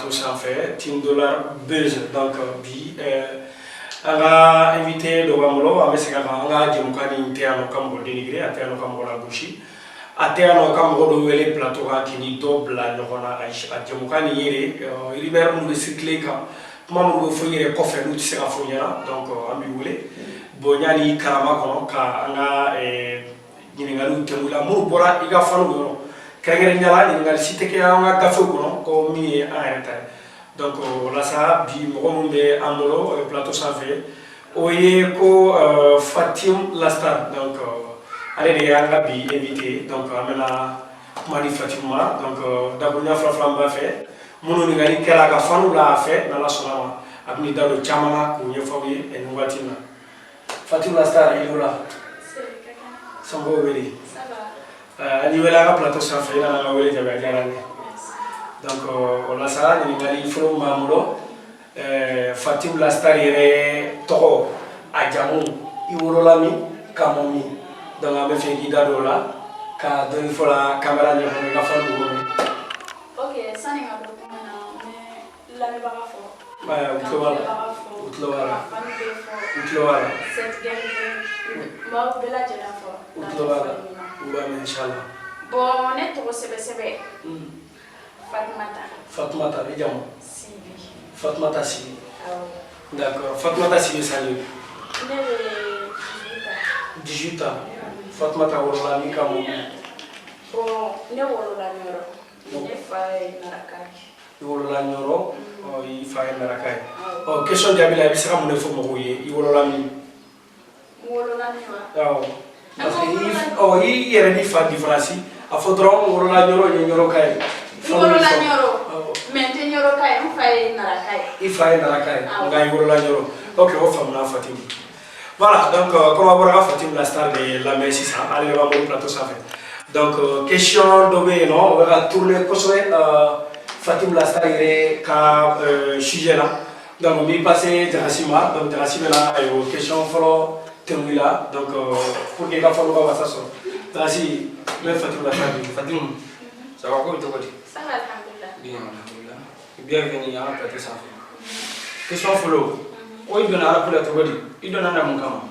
plateau sans fait, Team Dollar Buzz, donc bi. On a invité le Wamolo, on a Djemokani Théano Kambo dénigré, à Théano Kambo la bouchi. À Théano Kambo de Wele plateau qui ni double la Lorona à Djemokani Yere, il libère nous recycler quand Maman faut y coffre nous c'est un fournisseur, donc ambiwule. Bonyani Karama kono ka anga Ningalu Temula Mubora, Iga Fano, Kanganyala, Ningal Cité Kanga Gafo ko mi arrêté. Donc là ça bi mombe amolo plateau sans fait oye ko Fatim Lastar donc allez les anga bi invité donc amena mani Fatima donc dabunya flamba fait mono ni ngani kala ga fanu la fait na la sonama abni dalo chamama ko nyefawi en watina Fatim Lastar il est là sambo weli ça va ani wela ga plateau sans fait na weli jabe garane. Donc, on a ça, il y a des films Mamulo, Fatim Lastar est Toro, Adjamou, Iwolami, Kamomi. Donc, on a fait une guide là, car il faut la caméra de la femme de l'homme. Ok, ça n'est pas beaucoup maintenant, mais la mémoire est forte. Ouais, Utlowara. Cette guerre, moi, je vais la dire fort. Utlowara. Ouais, Inch'Allah. Bon, on est trop CBCB. Fatmata, évidemment. Sibi. Fatmata Sibi. Ah oui. D'accord. Fatmata Sibi, salut. 18 ans. Fatmata Wololami Kamoumi. Bon, ne Wololami Nyoro. Ne Faye Narakai. Wololami Nyoro, il Faye Narakai. Oh, question de Abila, il sera mon info Mourouye. Il Wololami. Wololami Nyoro. Parce que il y a une différence. Il faudra Wololami Nyoro Kai. Nyoro, mais Nyoro Kai, on fait Narakai. Il fait Narakai, on gagne Nyoro. Ok, on fait mon Fatim. Voilà, donc comme on va Fatim la star de la Messi, allez, on va voir le plateau ça fait. Donc, question de non, on va tourner pour Fatim la star est qu'à sujet là. Donc, on va passer Terracima, donc Terracima là, question follow Termila, donc pour que les gens follow ça soit. Terracima, même Fatim la star, Fatim, ça va quoi, tu vas dire? Ça va, alhamdulillah. Bien, alhamdulillah. Bienvenue à la plateau sans fait. Question follow. Où il donne à la plateau, il donne à la Moukama.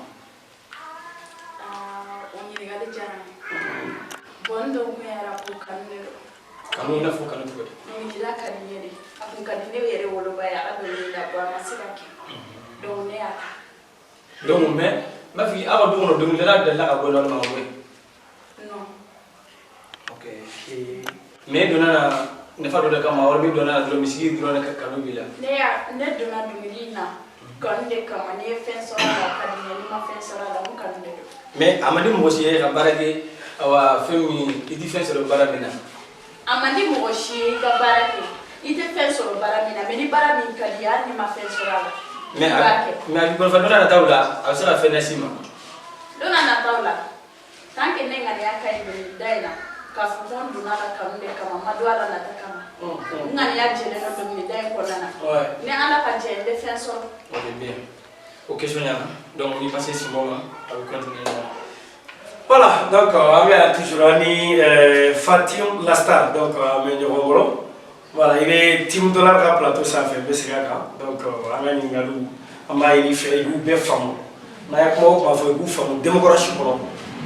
On y regarde déjà. Bon, donc, on est à la Poukanero. Quand on a fait un peu. On est là, Kanere. A Poukanero, il y a le Baya, à la Bamasaki. Donc, on est à. Donc, mais, ma fille, avant de nous donner la de la bonne maman. Non. Ok. Mais donna ne fa do da kama wala mi donna do mi sigi do na kanu bila. Ne donna do milina. Kan de kama ne fen so la kan ne ma fen so la mu kan de. Mais amadi mo si e barake awa femi idi fen so baramina. Amadi mo shi ga barake. Ite fen so baramina, mais ni barami kadiya ni ma fen so la. Mais abi ko fa do na tawla a sala fen nasima. Do na tawla. Tanke ne ngani akai ni daina. Kafumon dunala kamde kama madwala na takama. Ngani ya jele no domi dai ko nana. Ne ala ka je défenseur. OK bien. OK question donc on y passer ce moment avec continuer. Voilà, donc on a toujours ani Fatim Lastar donc amenyo ngolo. Voilà, il est team de la plateau ça fait besega donc on a ni ngalu ama il fait ou bien femme. Na ya ko ma fa ou femme démocratie ko.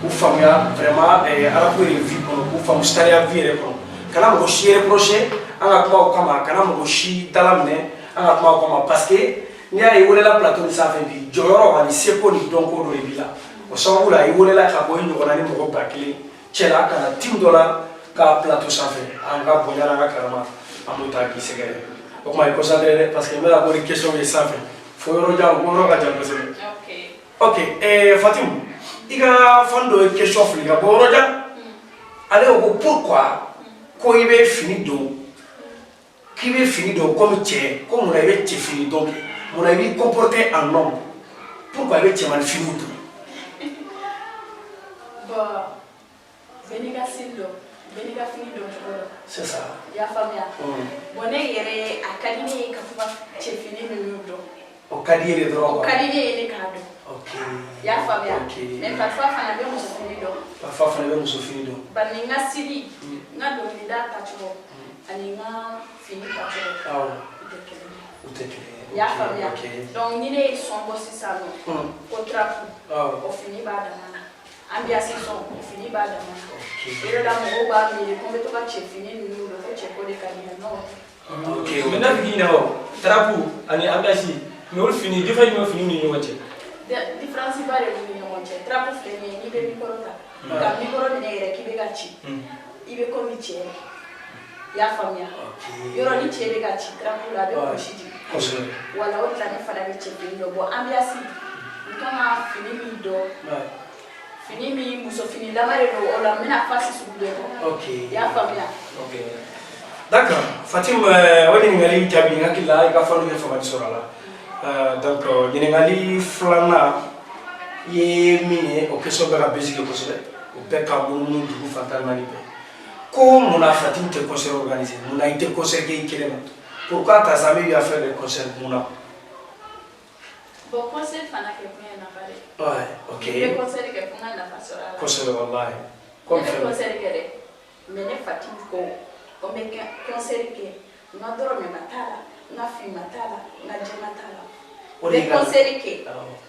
Ou famia vraiment arabu vie kono ou fam staria vie kono kana mo shi reprocher anga kuma kama kana mo shi talamne anga kuma kama parce que ni ay wole la plateau ni safe bi joro ani sepo ni donc o do bila o sawu la ay wole la ka boy ni kona ni mo bakli chela kana team dollar ka plateau safe anga bonya anga karama amuta ki segere o kuma ko sadere parce que me la bo question ni safe fo ro ja ko ro ka ja OK Fatim Iga fando question fliga boroja ale o pourquoi ko ibe fini do qui veut fini do comme tché comme on avait tché fini donc on avait comporté en homme pourquoi ibe tché mal fini do bah beniga sindo beniga fini do c'est ça ya famia boné yéré akadini ka fa tché fini do o kadire droit o kadire ne kado. OK. Ya famia. Mais parfois fana be muso fini do. Parfois fana be muso fini do. Baninga siri. Nga do lida tacho. ani nga fini patron utekele ya famia donc ni ne son bossi sano ko trapu o fini ba da mana ambiance son o fini ba da mana ero da mo ba mi ko to ka che fini ni no ko che ko de kani no ok maintenant bigi na trapu ani ambiance mais ol fini defa ni fini ni wonche difference ba de ni wonche trapu fini ni be mi korota ka mi koro ni ere ki be ga chi ibe ko mi che ya famia yoro ni che be ga chi trapu la be ko shiji wala wala ni fada ni che be bo ambiance kama fini mi do fini mi muso fini la mare do ola mina fasi su be ko ya famia d'accord Fatim woni ngali jabi ngakila ka fanu ke famani sorala donc ni ngali flana ye mine o keso bera basique ko sebe o be ka munu du fatal mani be ko mona Fatim te concert organisé mona été concert ke kelema pourquoi tu as jamais eu à faire des concerts mona bon concert fana ke pour na pare ouais ok le concert ke pour na fa sorala concert wallahi comme le concert ke de mais ne Fatim ko o me concert ke na doro me matala na fi matala na je matala le concert ke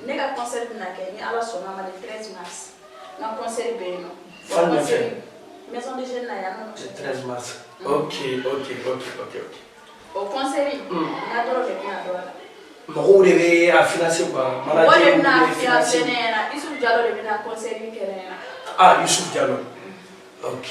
ne ka concert na ke ni ala sona ma le 13 mars na concert be no concert maison de jeunes na ya no 13 mars ok au concert na doro ke na doro mako de be a financer quoi manager na financer na Youssouf Diallo de na concert ke na Youssouf Diallo ok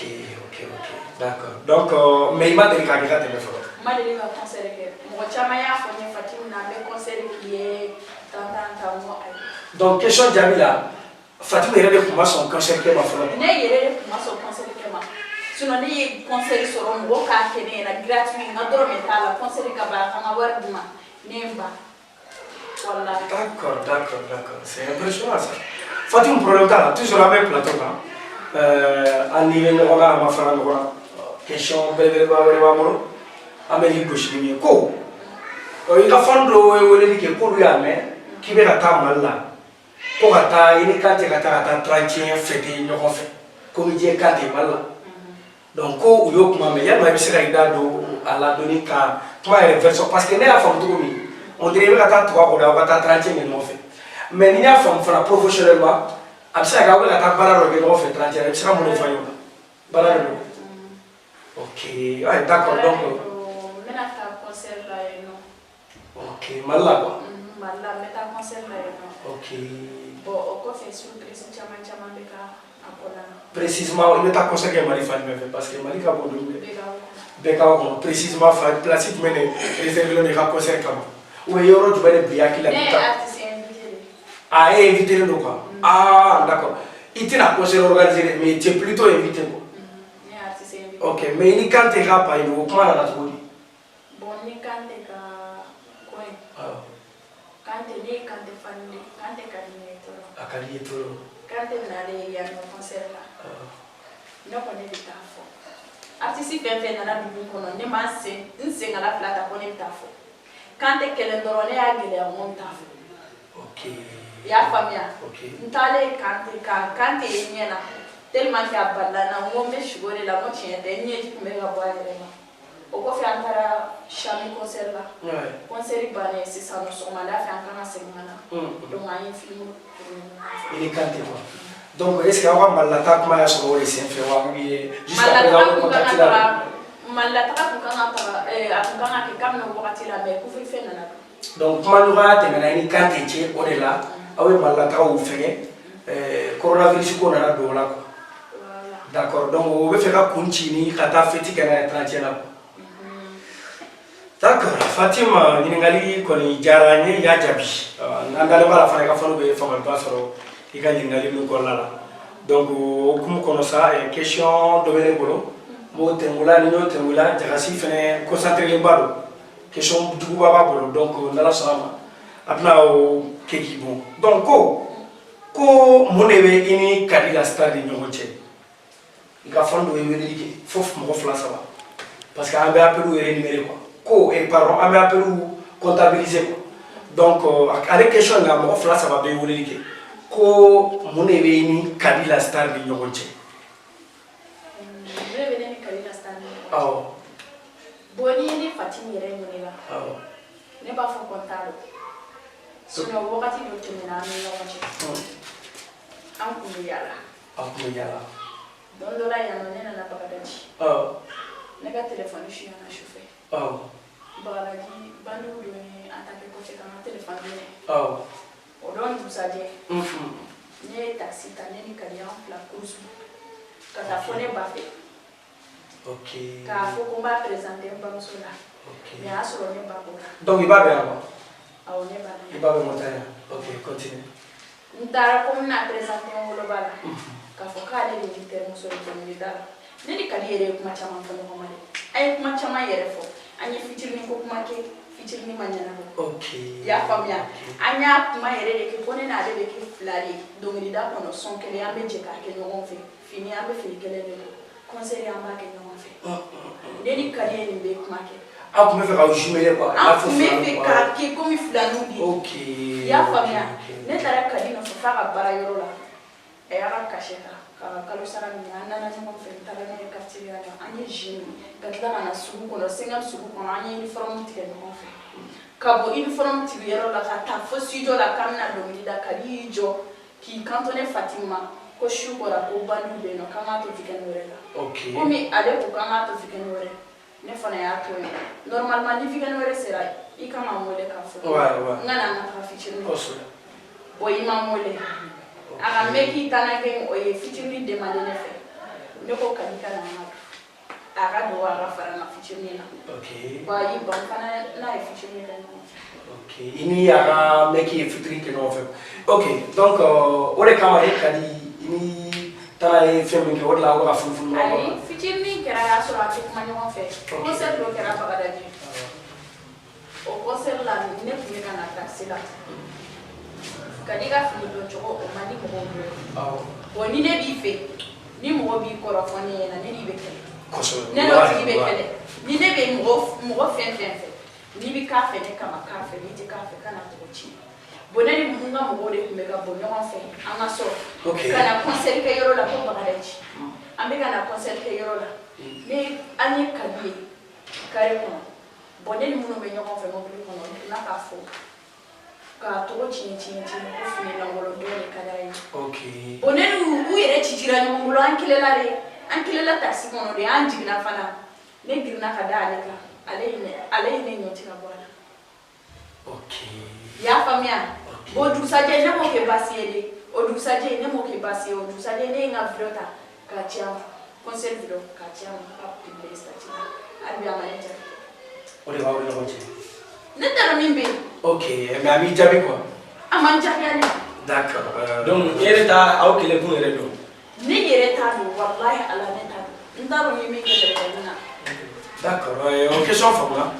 d'accord donc mais il m'a dit qu'il y a des téléphone ma de ka concert ke mo chama ya fo ni Fatim na be concert qui est tantanta mo ay donc question Jamila Fatim est allé pour son concert que ma fo ne yere pour son concert ke ma sinon ni concert soro mo ka ke ne na gratuit na doro metala concert ka ba ka war duma nemba voilà d'accord c'est impressionnant ça Fatim problème là toujours la même plateau là anniversaire on a ma frère question belle ba mo ameli gauche ni ko il ka fondo wele ke ko ya me ki be ka ta malla ko ka ta ini ka te ka ta 31 fete nyoko fe ko mi je ka te malla donc ko uyo kuma me ya ma bisira ida do ala doni ka toi version parce que ne la femme to mi on dirait ka ta to ko da ka ta 31 nyoko fe mais ni ya femme fera professionnellement abisa ka wala ta bara ro ke nyoko fe 31 bisira mo no fa yo bara ro ok d'accord donc ok malla quoi malla meta concert la no ok bon o ko fait surprise chama de ka akola précisément il meta concert que Mali fan me fait parce que Mali ka bondo beka ko précisément fa place mene réservé le concert comme ou yoro du bale biaki la artiste invité invité le quoi d'accord il tient concert organisé mais tu es plutôt invité quoi ne artiste invité ok mais ni quand tu rap il faut comment la trouver bon ni quand te ka quoi quand te fande quand te kalineto akalietolo quand te na le ya no concert la no ko ne bitafo artiste fait na la bibu kono ne ma se nse ngala plata ko ne bitafo quand te kele ndoro ne ya gele ya mo bitafo ok ya famia ok ntale quand te nyena tellement que aballa na mo me shigore la mo tiende nye me ga boya rema o ko fi antara chami concert la concert bane c'est ça no so mala fi ankana semana donc ay film il est canté quoi donc est-ce que on va malata kuma ya so wori sen fe wa ngi jusqu'à présent on contacte la malata ka kana tara akana ke kam no wakati la me ku fi fe na donc kuma no ga te na ni canté che o de la awe malata o fege coronavirus ko na do la quoi d'accord donc on veut faire continue kata feti kana 30 la d'accord Fatima ni ngali ko ni jaranye ya jabi andale bala fa ka fano be fama ba soro ika ni ngali no ko la donc kum kono sa question do bele bolo mo tengula ni no tengula jagasi fene concentré le balo question du baba bolo donc ndala sama apna o keki bon donc ko monebe ini kadila stade nyomoche ika fando e weli fof mo fla ça va parce que ambe appelu e numéro quoi ko et pardon ambe appelu comptabiliser quoi donc avec question la mo fla ça va be weli ke ko monebe ini kadila stade nyomoche bebe ni kadila stade boni ni Fatima yɛrɛ ɲini la ne b'a fɔ ko n t'a dɔn sinon wagati dɔ tɛmɛna an ni ɲɔgɔn cɛ an kun bɛ yaala don dɔ la yan nɔ ne nana Bagadaji ne ka téléphone suyana sufɛ Bagadaji bandiw dɔ ye attaqué kɔfɛ ka n ka téléphone minɛ o don dugusajɛ ne ye taxi ta ne ni Kadi an fila course ka taa fɔ ne ba fɛ k'a fɔ ko n b'a présenter n bamuso la mais a y'a sɔrɔ ne ba bɔra donc i b'a bɛ yan quoi awɔ ne b'a i b'a bɛ montagne ok continue n taara ko n bɛna présenter n woloba la k'a fɔ k'ale de ye terimuso ye dɔnkilida la ne ni Kadi yɛrɛ ye kuma caman fɔ ɲɔgɔn ma de an ye kuma caman yɛrɛ fɔ an ye fitinin ko kuma kɛ fitinin ma ɲɛnabɔ i y'a faamuya an y'a kuma yɛrɛ de kɛ ko ne n'ale bɛ kɛ fila de ye dɔnkilida kɔnɔ son kelen an bɛ jɛ k'a kɛ ɲɔgɔn fɛ fini an bɛ fini kelen de don concert an b'a kɛ ɲɔgɔn fɛ ne ni Kadi ye nin bɛɛ kuma kɛ aw tun bɛ fɛ k'aw jumeler quoi an tun bɛ fɛ k'a kɛ komi filaninw de i y'a faamuya ne taara Kadi nɔfɛ f'a ka baara yɔrɔ la a y'a ka cachet ta k'a ka kalo sara minɛ an nana ɲɔgɔn fɛ n taara ne ye quartier la an ye jus min ka tila ka na sugu kɔnɔ Sengam sugu kɔnɔ an ye uniforme tigɛ ɲɔgɔn fɛ ka bɔ uniforme tigiyɔrɔ la ka taa fo studio la k'an bɛna dɔnkili da Kadi y'i jɔ k'i kanto ne Fatima ma ko su kɔra ko bandiw bɛ yen nɔ k'an k'a to weekend wɛrɛ la komi ale ko k'an k'a to weekend wɛrɛ ne fana y'a to yen normalement ni weekend wɛrɛ sera i kan ka n wele k'a fɔ n kana n ka taga fitinin bon i ma n wele a ka mɛn k'i ta na kɛ o ye fitinin demandé ne fɛ ne ko Kadi ka na n ka a ka don a ka fara n ka fitinin na bon a y'i ban fana n'a ye fitinin kɛ ɲɔgɔn fɛ i ni a ka mɛn k'i ye fitinin kɛ ɲɔgɔn fɛ ok donc o de kama e Kadi i ni taara ye fɛn min kɛ o de la aw bɛ ka funufunu ɲɔgɔn ayi fitinin kɛra y'a sɔrɔ a tɛ kuma ɲɔgɔn fɛ concert dɔ kɛra Bagadaji o concert la ne tun bɛ ka na taxi la Kadi ka fini don cogo o man di mɔgɔw bolo bon ni ne b'i fɛ ni mɔgɔ b'i kɔrɔ fɔ ne ɲɛna ne n'i bɛ kɛlɛ ne n'o tigi bɛ kɛlɛ ni ne bɛ mɔgɔ fɛn fɛn fɛ n'i bɛ k'a fɛ ne kama k'a fɛ n'i tɛ k'a fɛ kana tɔgɔ ci bon ne ni n ka mɔgɔw de tun bɛ ka bɔ ɲɔgɔn fɛ an ka sɔrɔ ka na concert kɛ yɔrɔ la ko Bagadaji an bɛ ka na concert kɛ yɔrɔ la ne an ye Kadi ye carré kɔnɔ bon ne ni minnu bɛ ɲɔgɔn fɛ mobili kɔnɔ n tila k'a fɔ k'a tɔgɔ tiɲɛ ko fini langolo dɔɔni ka d'a ye bon ne n'u yɛrɛ cicira ɲɔgɔn bolo an kelenla taxi kɔnɔ de an jiginna fana ne girinna ka da ale kan ale ye ne ɲɔti ka bɔ a la i y'a faamuya bon dugusajɛ ne m'o kɛ baasi ye de o dugusajɛ ne m'o kɛ baasi ye o dugusajɛ ne ye n ka video ta k'a ci a ma concert video k'a ci a ma k'a publier statut la hali bi a ma ne jaabi o de b'aw ni ɲɔgɔn cɛ ne t'a dɔn min bɛ yen ok mais a b'i jaabi quoi a ma n jaabi ale d'accord donc e yɛrɛ t'a aw kɛlɛkun yɛrɛ dɔn ne yɛrɛ t'a dɔn walahi ala ne t'a dɔn n t'a dɔn min bɛ kɛ kɛlɛkɛnin na d'accord o question faamuna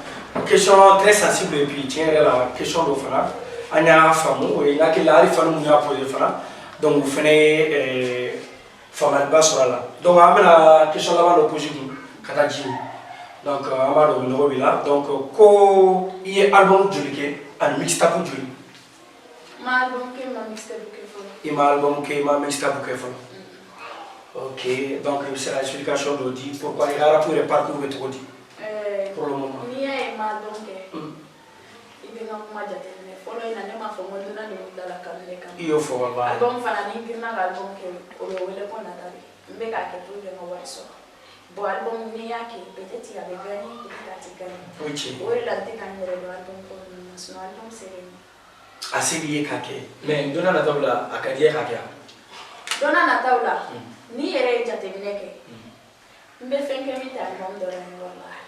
question très sensible et puis tiɲɛ yɛrɛ la question dɔ fana an y'a faamu o ye n hakili la hali fani mun y'a posé fana donc o fana ye faamuyaliba sɔrɔ a la donc an bɛna question laban dɔ posé kun ka taa ji min donc an b'a dɔn nɔgɔ b'i la donc ko i ye album joli kɛ ani mixtape joli ma album kɛ ma mixtape kɛ fɔlɔ i ma album kɛ i ma mixtape kɛ fɔlɔ ok donc i bɛ se ka explication dɔ di pourquoi i ka rap yɛrɛ parcours bɛ cogo di pour le moment n'i y'a ye ma album kɛ i bɛ n ka kuma jateminɛ fɔlɔ in na ne m'a fɔ n ko donna nin da la kanu de kama i y'o fɔ walahi album fana ni n girinna ka album kɛ o bɛ wele ko Nathalie n bɛ k'a kɛ pour que n ka wari sɔrɔ bon album n'i y'a kɛ peut-être a bɛ gagner peut-être a tɛ gagner o de la n tɛ ka n yɛrɛ don album ko ninnu na sinon album sera a se b'i ye k'a kɛ mais don n'a nataw la a ka di ye k'a kɛ don n'a nataw la n'i yɛrɛ ye jateminɛ kɛ n bɛ fɛn kɛ min tɛ album dɔrɔn ye walahi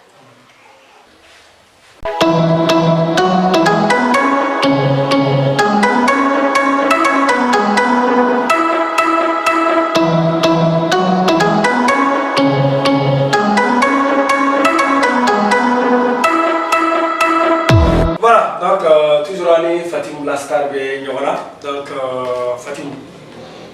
voilà donc toujours ani Fatim la star bɛ ɲɔgɔn na donc Fatim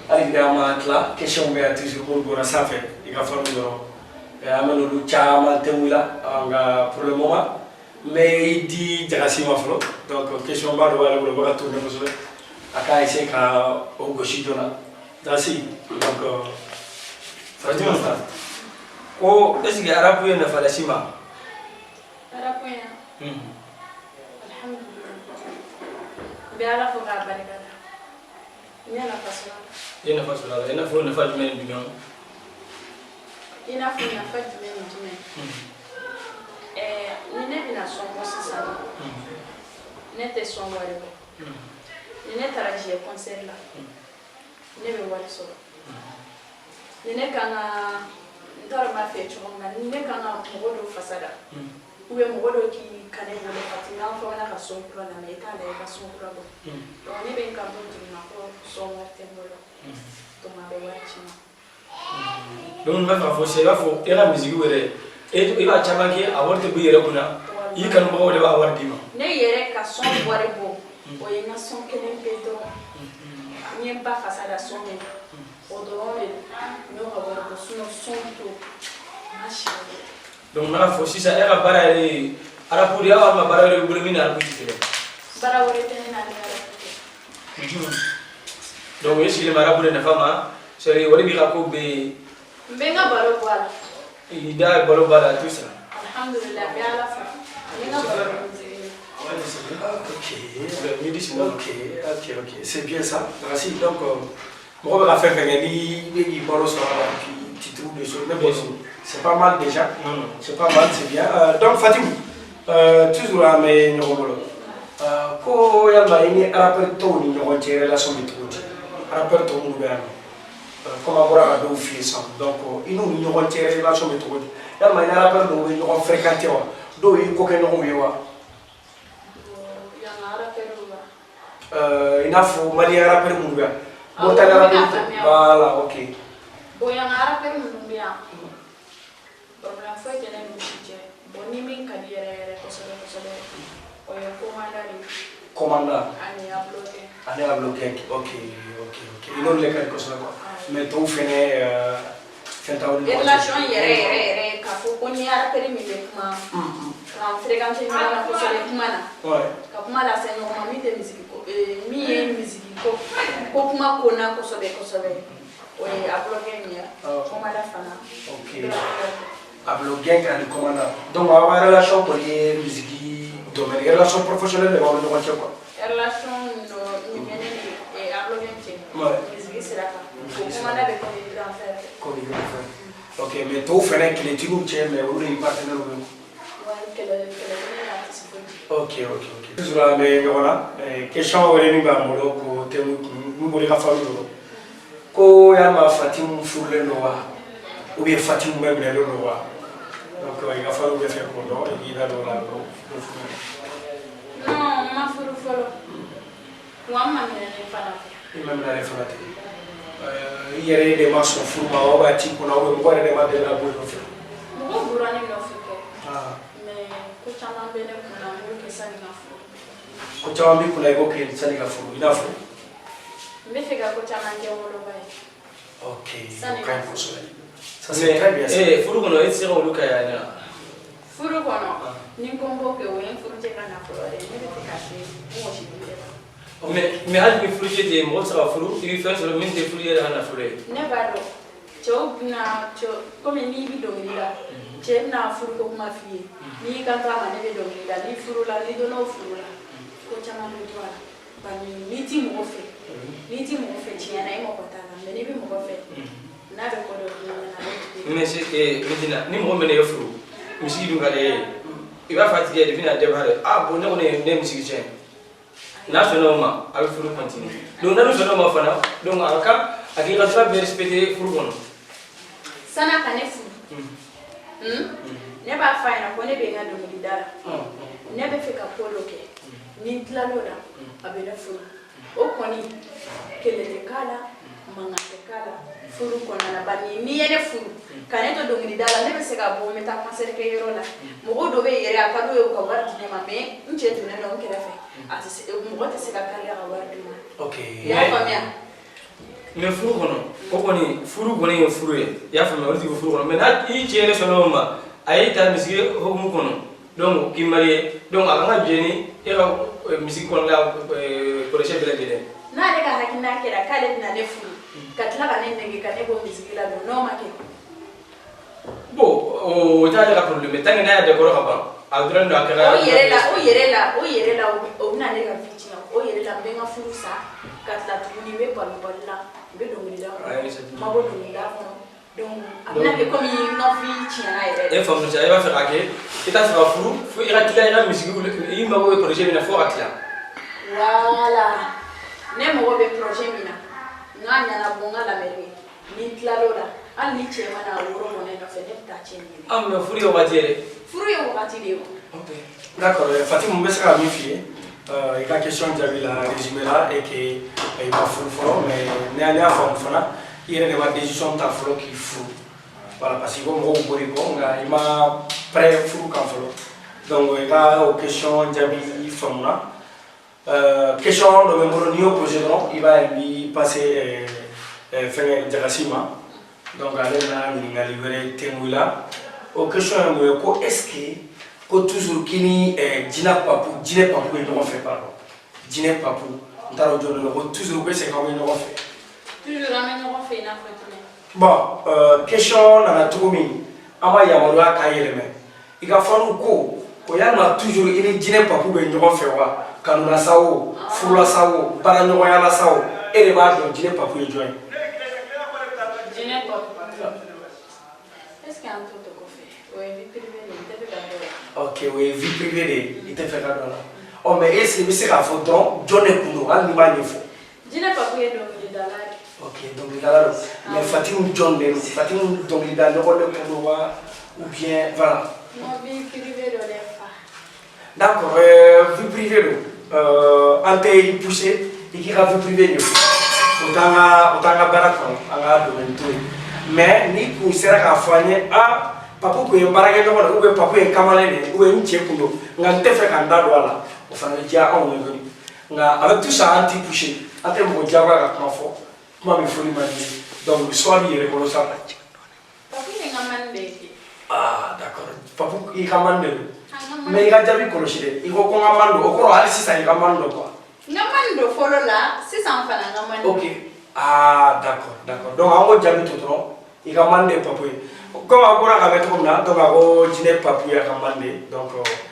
hali bi an ma tila question bɛ toujours mun bɔra sanfɛ i ka fɔlɔ dɔrɔn an bɛ n'olu caman tɛmɛ la nka pour le moment n bɛ i di Jagasi ma fɔlɔ donc question ba dɔ b'ale bolo o bɛ ka tourner kosɛbɛ a k'a essayer ka o gosi joona Jagasi donc Fatima ko est-ce que arabu ye nafa las'i ma alhamdulillah bi ala fo ka barikata ina fasala ina fasala ina fo na fajmen bi non ina fo na fajmen jume ni ne bina songo sisana ne te songo rebo ni ne taraje concert la ne be wali so ni ne kana ndara ma fe chonga ni ne kana mogodo fasada ube mogodo ki kane bole fatina fo na ka sonkro na meta na ka sonkro bo to ni be ka bo na ko songo tembolo to ma be wali chima donc ma fa fo se ba fo era musique were e ba chamanke awarte bu yere kuna yi kan bo de ba awarte ma ne yere ka son wari bo o ye na son kelen peto ni ba fasada son ni o do le no ka bo ko suno son to masha donc na fo sisa era bara re ara puri awa ma bara re bulu mina arbu titele bara wore tene na ni ara donc esi le mara bulu na fama sere wori bi ka ko be benga baro bala ida balo bala tout ça alhamdulillah bi ala fa benga baro ok, c'est bien ça. Merci. Donc, on va faire des bolos sur la petite roue de choses. Mais bon, c'est pas mal déjà. C'est pas mal, c'est bien. Donc, Fatim, toujours à mes neurobolos. Quand il y a une rappel Tony, nous avons une relation de tout. Rappel Tony, comment on va faire des filles. Donc, nous avons une relation de tout. Il y a une rappel Tony, nous avons fréquenté. Donc, il y a aucun il faut marier à la permuga. Voilà, ok. Bon, il y a un rappel bien. Problème foi que n'est pas bon ni min carrière o ye commandant. Ani a bloqué. Ok. Il non le cas comme ça quoi. Mais tout fait relation yere ka fo ko ni ara peri mi be kuma ka fréquenter mi na ko sole kuma na ka kuma la sen no ma mi de musique ko mi e musique ko kuma ko na ko sobe o e a bloquer ni ko ma la fana ok a bloquer kan commandant donc on va relation pour les musique domaine relation professionnelle on va le quoi relation no ni mene e a bloquer ti musique c'est la ko kuma na be ko ni grand frère ok, mais tout fait que les tirs tiennent, mais vous les partenaires. Ok. Toujours là, mais voilà. Question où est-ce que nous voulons faire quand il y a ma Fatim sur le noir, ou bien Fatim même le noir. Donc il va falloir faire quoi il va dans la non, ma furu moi ma il même la référence. Il y a des marches au four, on va dire qu'on a ouvert des marches de la boue. Mon bureau n'est pas fait. Mais quand tu as un bénéfice, on a vu que ça n'est pas fait. Quand tu as un bénéfice, on a vu que ça n'est pas fait. Il a fait. Mais c'est quand tu as un bénéfice, ok. Ça n'est pas fait. Ça c'est très bien. Eh, furu kono et sira oluka ya na. Furu kono. Ni kombo ke o yen furu te kana furu ale ni te kasi mo shi bi. Mais hal mi furu je mo sara furu il fait sur le min de furu ya na furu. Ne ba do. Cho na cho comme ni bi do ni la. Che na furu ko ma fi. Ni ka ka ma ne be do ni la ni furu la ni do no furu la. Ko chama do to ala. Ba ni ti mo fe. Ni ti mo fe chi na mo ko ta la. Me ni bi mo ko fe. Na be ko do ni na. Mais c'est que maintenant ni mo mene yo furu. Musique du gale. Il va fatiguer de venir à débarrer. Ah bon on est né musicien. Nationalement avec furu continue. Donc na nationalement fana donc aka aki ka sa be respecter furu kono. Sana kane fu. Ne ba fa ina ko ne be nga do mi dara. Ne be fe ka polo ke. Ni tla loda abena fu. O koni kele te kala manga te kala furu kona na bani ni yene fu. Kane to do mi dara ne be se ka bo meta concert ke yero la. Mo go do be yere aka do yo ka war dine ma me nche to ne no kele fe. Ati se mo te se ka kala ka war dine. Ok. Ya fa mia. Mais furu kono o koni furu kono ye furu ye ya fa me o ti furu kono mais na i jere sono ma ay ta misike ho mu kono donc ki mari donc anga jeni e ka misike kono la projet bele bele Na de ka hakina kera kale na ne furu katla ka ne ndenge ka ne bo misike la no ma ke bon o ta de ka problème tangi na ya de ko ka ba Adran da o kara. yere la o na ne ga fitina o yere la benga furusa katla tuni be balballa be dongri da ma bo dongri da donc amna ke komi no fi tiana yere e famu ja eba fa ke kita fa furu fu ira kila ira misigi yi ma go projet mina fo atla voilà ne mo be projet mina nganya na bonga la meri ni clarola al ni chema na woro mo ne ka fe ne ta cheni am no furu yo batere furu yo wakati leo. Ok. D'accord, Fatim, on va se ramifier. La question que j'avais la résumé là et que il va fou mais n'est à fond il y a des décisions ta folo qui fou. Voilà parce que comme on il m'a prêt fou quand folo. Donc il y a aux questions j'avais fond là. Question de même niveau projet non, il va lui passer faire Jarasima. Donc aller là il va libérer Temula. Aux questions est-ce que toujours kini dina papu et non fait pardon dina papu ndaro jodo ko toujours que c'est comme non fait toujours amène non fait na fait bon question na tumi ama ya mara ka yeleme iga fanu ko ya na toujours ini dina papu be non fait wa kanuna sawo fula sawo para no ya la sawo ele ba do dina papu e join dina papu est-ce qu'il y a un truc qu'on fait ouais vie privée ok, oui, vie privée, il te fait cadeau là. Oh, mais est-ce que c'est la photo? John est pour nous, on n'y va pas. Je n'ai pas pris de dollar. Ok, donc il a là. Mais Fatim John, Fatim donc il a le rôle pour nous, ou bien, voilà. Moi, vie privée de l'EFA. D'accord, vie privée, ante poussé, il y a vie privée. Autant à Barakon, à domaine tout. Mais ni pour sera à foyer, ah. Papa ko yembara no ko ube papa en kamale ne ube nche kundo nga ntefe kan da do ala o fa na dia on ngoni nga avec tout ça anti poussé ate mo dia ga ka fo ma mi foli ma ni donc le soir il est ça papa ni ngamande ah d'accord papa i kamande mais il a déjà vu colochide il ko ngamando o ko ali sisa i kamando quoi ngamando folo la sisa mfana ngamando ok ah d'accord donc on va jamais tout trop il kamande papa comme on a avec comme là donc on dîner papier à commander donc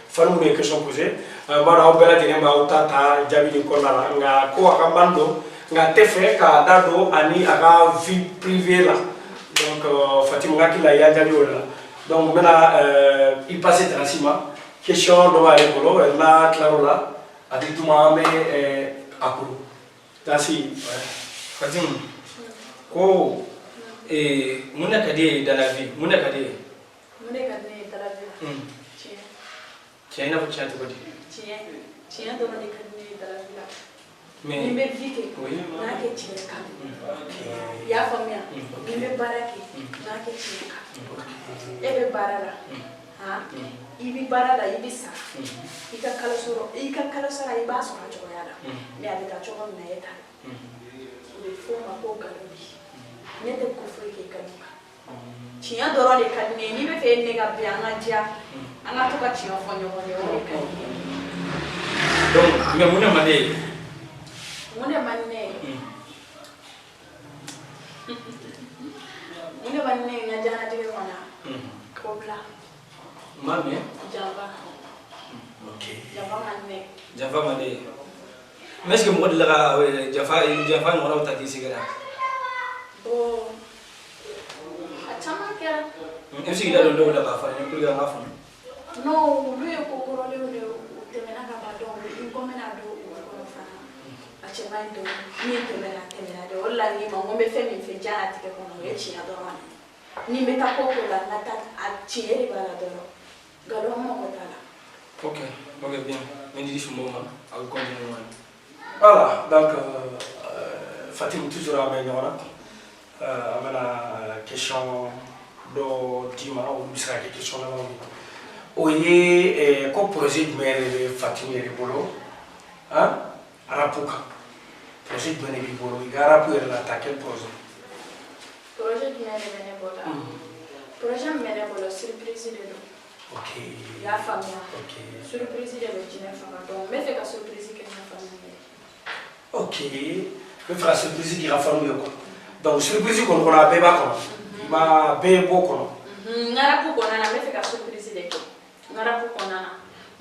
faut nous une question posée bara obela dîner ma utata jabi ni kola nga ko akambando nga tefe ka dado ani aga vie privée là donc Fatima ngakila ya jabi wala donc maintenant il passe transima question do ale bolo la claro là adi tuma me akuru tasi Fatima ko muna kade dans la vie muna kade dans la vie tiens na fucha to tiens do muna kade dans la vie mais ni be vite oui na ke tiens ka ya famia ni be baraki na ke tiens ka ebe barara ha ibi barara ibi sa ika kala soro iba so ha cho yada me abi ta cho na yeta le foma ko galodi nete kufuri ke kanuka tiya doro le kanne ni be fe ne ga bi anga dia anga to ka tiya fonyo fonyo le kanne donc me muna mane muna manne nga jana dige wana kobla mame java ok java mane mais est-ce que moi de la java ngora utaki sigara oh atama kera est-ce que dalo ndo la ba fa ni kuliga ngafu no lui ko ko le temena ka ba do in ko mena do ko fa achema ndo ni temena do la ni mo be fe mi fe jana tike ko no echi na do ma ni meta ko ko la nata a chieri bala do galo mo ko tala ok bien mais dis je moment à continuer voilà donc Fatim toujours à Ménora amena question do dima ou bisra question là oye ko projet de maire Fatim et bolo hein arapuka projet de maire bolo igara pour l'attaquer projet de maire bolo projet de maire bolo surprise de ok ya famille ok surprise de le dîner fama donc mais fait que surprise que na famille ok me fera surprise qui va faire mieux quoi donc surprise qu'on a beba quoi ma bebo quoi ngara pour qu'on a me fait que surprise de ko ngara ko konana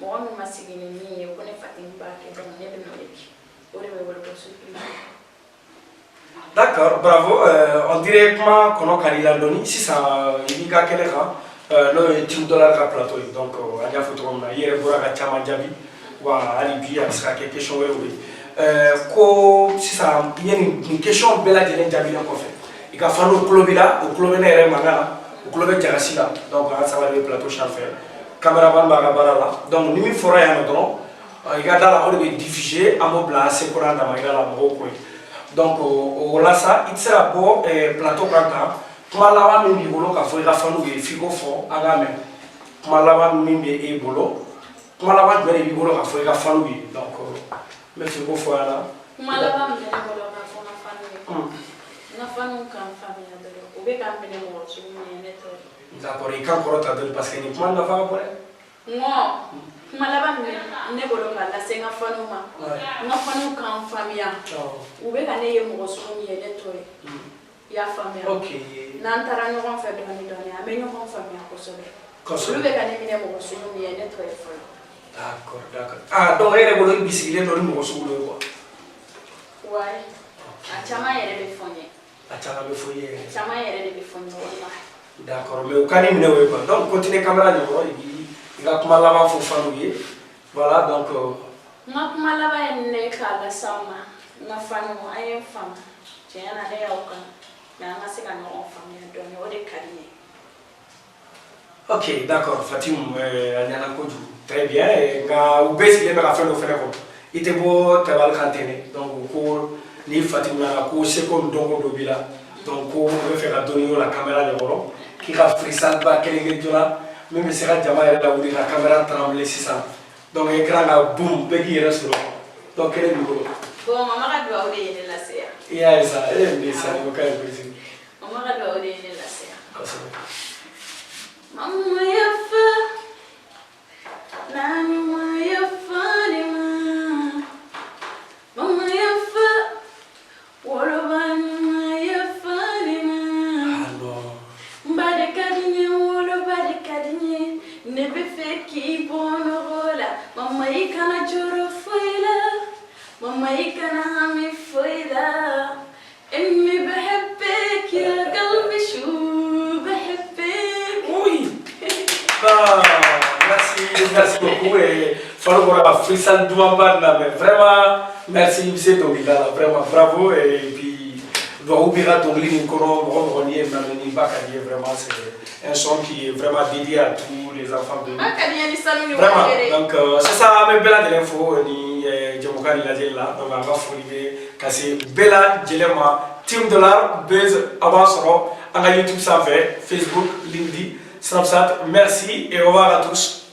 mo wa ma sigini ni ko ne fatin ba ke donc ne be no leki o de be wala ko surprise. D'accord, bravo. On dirait comment on a Landoni, si ça il y a quelqu'un, le team dollar ka plateau, donc on a photo comme hier pour la chama jabi, ou alibi à ce quelque chose oui. Si ça il y a une question belle à dire jabi en fait. Il a fallu au club là, au club n'est rien mangala, au club jarasi là, donc ça va le plateau chanfer. Cameraman bagabara là, donc nous il faudra y en avoir. Il y a dans la hall de diffuser à mon blanc, c'est pour rendre ma gala au donc au lasa il sera bon plateau kaka kuma laban min bi bolo ka fo i ka fanu ye figo fo aga men kuma laban min be e bolo kuma laban be bi bolo ka fo i ka fanu ye donc me figo fo ala kuma laban be bolo ka fo na fanu ye na fanu kan famille de o be kan bene mo so ni neto d'accord i kan korota de parce que ni kuma na fa bore no kuma laban ne bolo ka la senga fanu ma na fanu kan famille o be kan ne ye mo so ni neto ya famille OK nan tara ɲɔgɔn fɛ dɔɔni dɔɔni a bɛ ɲɔgɔn faamuya kosɛbɛ olu bɛ ka ne minɛ mɔgɔ sugu min ye ne tɔ ye fɔlɔ. d'accord d'accord ah donc e yɛrɛ bolo i bisigilen dɔ ni mɔgɔ sugu dɔ ye quoi. ouais a caman yɛrɛ bɛ fɔ n ye. a caman bɛ fɔ i ye. caman yɛrɛ de bɛ fɔ n ye walahi. d'accord mais u ka ni minɛ o ye quoi donc continuer caméra ɲɛkɔrɔ i ka kuma laban fɔ fanu ye voilà donc. n ka kuma laban ye ne k'a las'aw ma n ka fanu an ye n faamu tiɲɛ na ne y'aw kan. OK, d'accord, Fatim, très bien. Vous baissez les méga faire il était beau, tu vas le cantonner. Donc, ni Fatim, c'est comme donc Dobila. Donc, on veut faire donner la caméra de Rolo, qui a pris ça, qui est là, même si la caméra tremble, c'est ça. Donc, l'écran a boum, Peggy reste là. Donc, quel est le boulot? Bon, maman a doit oublier de la CA. Il y a ça, elle aime ça, il y a maman a doit oublier de la CA. Mama merci beaucoup et Frissan Douambana, mais vraiment merci monsieur Tongila, vraiment bravo et puis doit ouvrir Tongli vraiment c'est un son qui est vraiment dédié à tous les enfants de vraiment donc c'est ça mais bella de l'info ni Djamokani la là donc on va fouiller casser bella Djelema team dollar buzz avancera à YouTube ça fait Facebook LinkedIn Snapchat merci et au revoir à tous.